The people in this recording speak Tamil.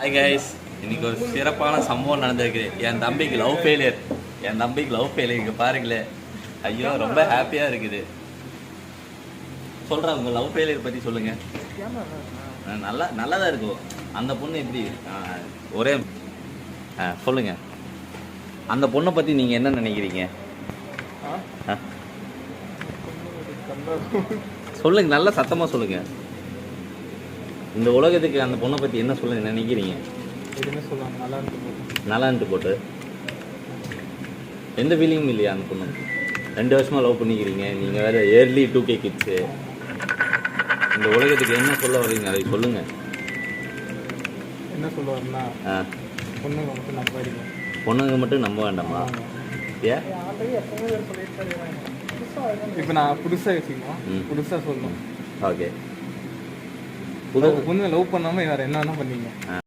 ஹாய் கைஸ், இன்னைக்கு ஒரு சிறப்பான சம்பவம் நடந்திருக்கு. என் தம்பிக்கு லவ் ஃபெயிலியர் இங்கே பாருங்களேன். ஐயோ, ரொம்ப ஹாப்பியாக இருக்குது. சொல்கிறேன், உங்கள் லவ் ஃபெயிலியர் பற்றி சொல்லுங்கள். நல்லா தான் இருக்கும். அந்த பொண்ணு எப்படி ஒரே சொல்லுங்கள். அந்த பொண்ணை பற்றி நீங்கள் என்ன நினைக்கிறீங்க? சொல்லுங்க, நல்லா சத்தமாக சொல்லுங்கள். இந்த உலகத்துக்கு அந்த பொண்ணை பற்றி என்ன சொல்ல நினைக்கிறீங்க? எதுவுமே சொல்லுவாங்க, நல்லான்ட்டு போட்டு எந்த ஃபீலிங்கும் இல்லையா அந்த பொண்ணு? 2 வருஷமாக லவ் பண்ணிக்கிறீங்க. நீங்கள் வேறு ஏர்லி 2K கிட்ஸு. இந்த உலகத்துக்கு என்ன சொல்ல வரீங்க, அதை சொல்லுங்கள். என்ன சொல்லுவாருன்னா, பொண்ணுங்க மட்டும் நம்பாதீங்க. பொண்ணுங்க மட்டும் நம்ப வேண்டாமா? ஏன்? இப்போ நான் புதுசாக யோசிக்கணும், புதுசாக சொல்லணும். ஓகே. பொண்ணு லவ் பண்ணாமல் வேறு என்ன வேணால் பண்ணீங்க.